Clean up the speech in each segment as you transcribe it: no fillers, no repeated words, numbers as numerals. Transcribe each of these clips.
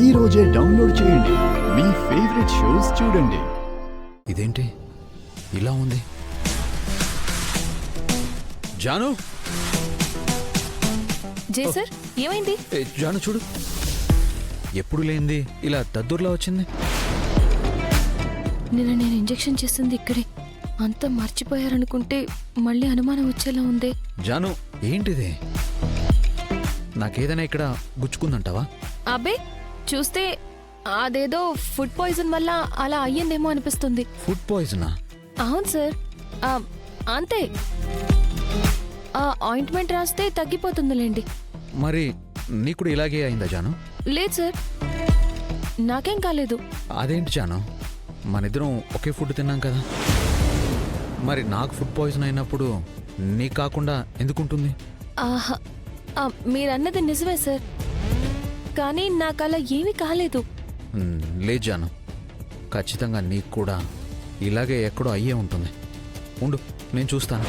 ఈ రోజే డౌన్లోడ్ చేయండి. మీ ఫేవరెట్ షోస్ చూడండి. ఇదేంటి ఇలా ఉంది? జాను, జై సార్, ఏమైంది? జాను చూడు, ఎప్పుడు లేనిది ఇలా దద్దుర్లా వచ్చింది. నిన్న నేను ఇంజెక్షన్ చేసింది ఇక్కడే. అంతా మర్చిపోయారనుకుంటే మళ్ళీ అనుమానం వచ్చేలా ఉంది. జాను, ఏంటిది? నాకేదైనా ఇక్కడ గుచ్చుకుందంటావా? అబ్బే, చూస్తే అదేదో ఫుడ్ పాయిజన్ వల్ల అలా అయ్యిందేమో అనిపిస్తుంది. ఫుడ్ పాయిజనా? అవును సార్, అంతే. ఆ ఆయింట్మెంట్ రాస్తే తగ్గిపోతుందిలేండి. మరి నీకు కూడా ఇలాగే అయిందా జాను? లేదు సార్, నాకేం కాలేదు. అదేంటి జాను, మనిద్దరం ఒకే ఫుడ్ తిన్నాం కదా. మరి నాకు ఫుడ్ పాయిజన్ అయినప్పుడు నీకు కాకుండా ఎందుకుంటుంది? ఆహా, మీరన్నది నిజమే సార్, కానీ నాకు అలా ఏమీ కాలేదు. లేదు జాను, ఖచ్చితంగా నీకు కూడా ఇలాగే ఎక్కడో అయ్యే ఉంటుంది. ఉండు, నేను చూస్తాను.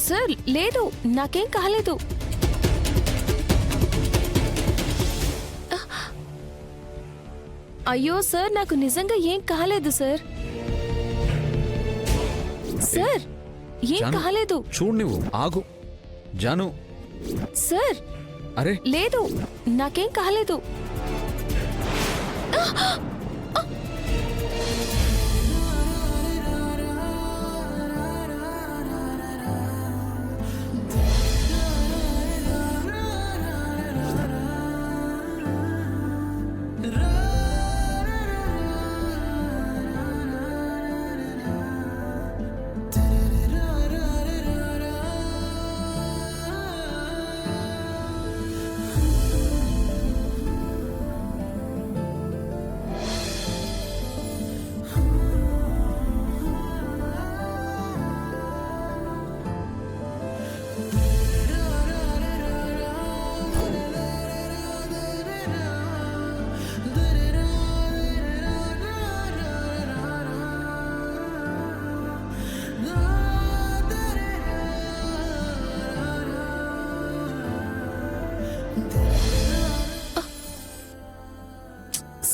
సార్ లేదు, నాకేం కాలేదు. అయ్యో సార్, నాకు నిజంగా ఏం కాలేదు సార్. సార్ ఏం జాను, కాలేదు. చూడు, నువ్వు ఆగు జాను. సార్ అరే లేదు, నాకేం కాలేదు.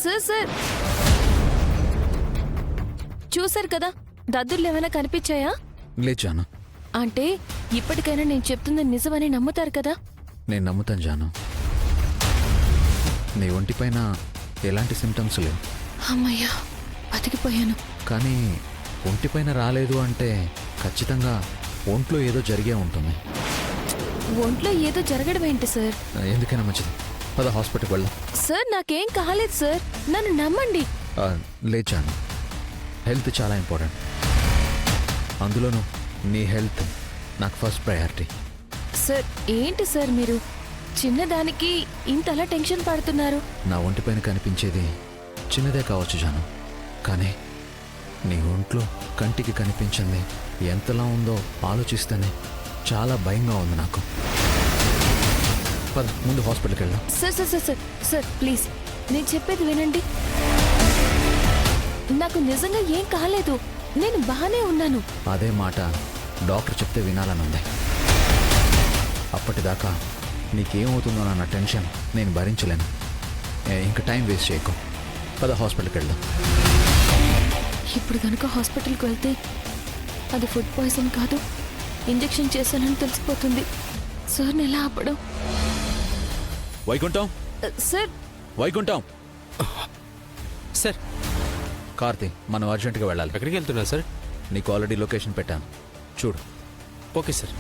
సార్ సార్, చూసారు కదా, దద్దుర్లు ఏమైనా కనిపించాయా? లేదు జాను. అంటే ఇప్పటికైనా నేను చెప్తుంది నిజమని నమ్ముతారు కదా? నేను నమ్ముతాను జాను. నీ ఒంటిపైన ఎలాంటి సిమ్టమ్స్ లేవు. అమ్మయ్యా, బతికిపోయాను. కానీ ఒంటిపైన రాలేదు అంటే ఖచ్చితంగా ఒంట్లో ఏదో జరిగే ఉంటుంది. ఒంట్లో ఏదో జరగడం ఏంటి సార్? ఎందుకైనా మంచిది, పద హాస్పిటల్కి వెళ్దాం. సార్ నాకేం కాలేదు సార్, నన్ను నమ్మండి. లేదు జాను, హెల్త్ చాలా ఇంపార్టెంట్. అందులోనూ నీ హెల్త్ నాకు ఫస్ట్ ప్రయారిటీ. సార్ ఏంటి సార్ మీరు చిన్నదానికి ఇంతలా టెన్షన్ పడుతున్నారు? నా ఒంటిపైన కనిపించేది చిన్నదే కావచ్చు జాను, కానీ నీ ఒంట్లో కంటికి కనిపించింది ఎంతలా ఉందో ఆలోచిస్తేనే చాలా భయంగా ఉంది నాకు. పద, ముందు హాస్పిటల్కి వెళ్దాం. Sir sir sir sir sir please, నేను చెప్పేది వినండి. నాకు నిజంగా ఏం కాలేదు, నేను బాగానే ఉన్నాను. అదే మాట డాక్టర్ చెప్తే వినాలని ఉంది. అప్పటిదాకా నీకేమవుతుందో అన్న టెన్షన్ నేను భరించలేను. ఇంకా టైం వేస్ట్ చేయకు, పద హాస్పిటల్కి వెళ్దాం. ఇప్పుడు కనుక హాస్పిటల్కి వెళ్తే అది ఫుడ్ పాయిజన్ కాదు, ఇంజెక్షన్ చేశానని తెలిసిపోతుంది. సార్ని ఎలా ఆపడం? వైకుంఠం, సార్ వైకుంఠం. సార్, కార్తీ, మనం అర్జెంటుగా వెళ్ళాలి. ఎక్కడికి వెళ్తున్నా సార్? నీకు ఆల్రెడీ లొకేషన్ పెట్టాను, చూడు. Okay sir.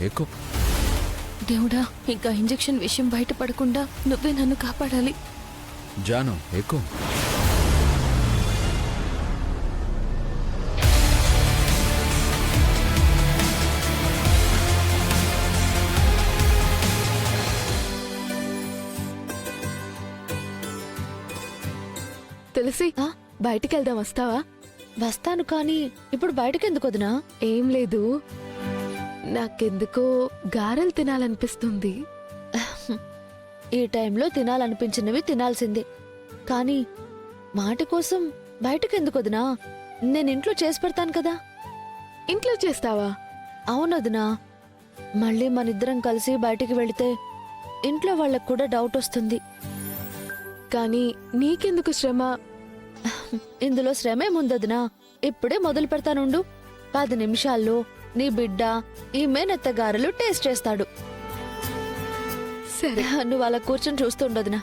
ఎక్కువ దేవుడా, ఇంకా ఇంజెక్షన్ విషయం బయటపడకుండా నువ్వే నన్ను కాపాడాలి. జాను, ఎక్కువ. తెలిసి బయటికి వెళ్దాం, వస్తావా? వస్తాను, కానీ ఇప్పుడు బయటకెందుకు వదినా? ఏం లేదు, నాకెందుకో గారెలు తినాలనిపిస్తుంది. ఈ టైంలో తినాలనిపించినవి తినాల్సిందే, కానీ మాట కోసం బయటకెందుకు వదినా? నేను ఇంట్లో చేసి పెడతాను కదా. ఇంట్లో చేస్తావా? అవునదినా, మళ్ళీ మనిద్దరం కలిసి బయటికి వెళితే ఇంట్లో వాళ్ళకు కూడా డౌట్ వస్తుంది. కానీ నీకెందుకు శ్రమ? ఇందులో శ్రమేముందదినా, ఇప్పుడే మొదలు పెడతానుండు. 10 నిమిషాల్లో నీ బిడ్డ ఈ మేనత్తగారెలు టేస్ట్ చేస్తాడు. సరే. నువ్వు అలా కూర్చొని చూస్తుండదునా.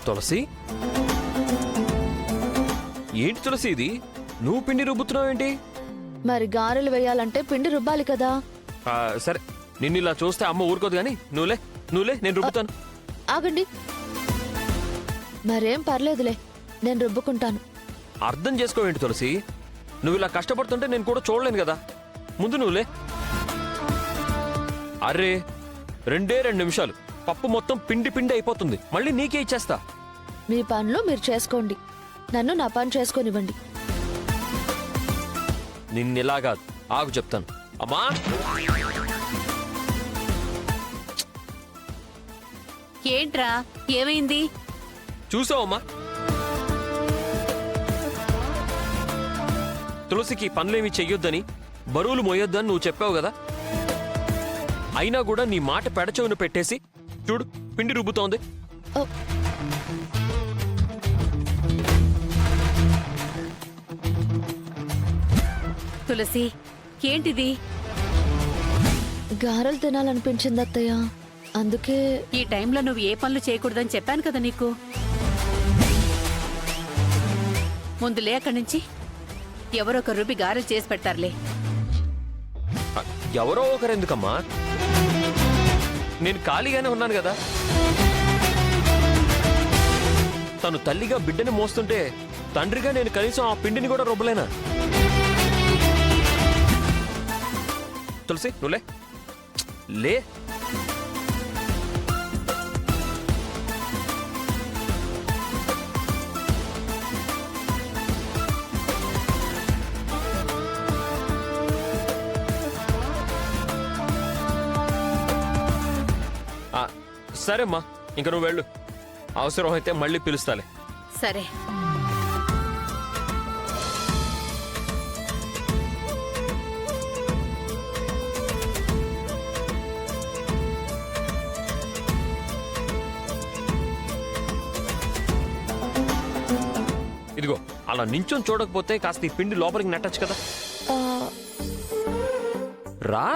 తులసి, ఏంటి తులసి ఇది? నువ్వు పిండి రుబ్బుతున్నావు ఏంటి? మరి గారెలు వేయాలంటే పిండి రుబ్బాలి కదా. సరే, నిన్ను ఇలా చూస్తే అమ్మ ఊరుకోదు కానీ నువ్వులే నేను రుబ్బుతాను. ఆగండి, మరేం పర్లేదులే, నేను రుబ్బుకుంటాను. అర్థం చేసుకోవేంటి తులసి? నువ్వు ఇలా కష్టపడుతుంటే నేను కూడా చూడలేను కదా. ముందు నువ్వులే. అరే, 2 నిమిషాలు పప్పు మొత్తం పిండి పిండి అయిపోతుంది. మళ్ళీ నీకే ఇచ్చేస్తా. మీ పనులు మీరు చేసుకోండి, నన్ను నా పని చేసుకోనివ్వండి. నిన్నిలాగా ఆగు చెప్తాను. అమ్మా, ఏంట్రా, ఏమైంది? చూసావమ్మా, తులసికి పనులేమి చెయ్యొద్దని, బరువులు మోయొద్దని నువ్వు చెప్పావు కదా. అయినా కూడా నీ మాట పెడచెవును పెట్టేసి చూడు పిండి రుబ్బుతోంది. ఓ, తులసి, ఏంటిది? గారెలు తినాలనిపించింది అత్తయ్య, అందుకే. ఈ టైంలో నువ్వు ఏ పనులు చేయకూడదని చెప్పాను కదా నీకు. ముందులే అక్కడి నుంచి. ఎవరొక రూపి గారెలు చేసి పెడతారులే. ఎవరో ఒకరెందుకమ్మా, నేను ఖాళీగానే ఉన్నాను కదా. తను తల్లిగా బిడ్డని మోస్తుంటే తండ్రిగా నేను కనీసం ఆ పిండిని కూడా రుబ్బలేనా? తులసి, నువ్వులే లే. సరేమ్మా, ఇంక నువ్వు వెళ్ళు. అవసరం అయితే మళ్ళీ పిలుస్తాలే. సరే. ఇదిగో, అలా నించొని చూడకపోతే కాస్త ఈ పిండి లోపలికి నెట్టచ్చు కదా. ఆ, రా.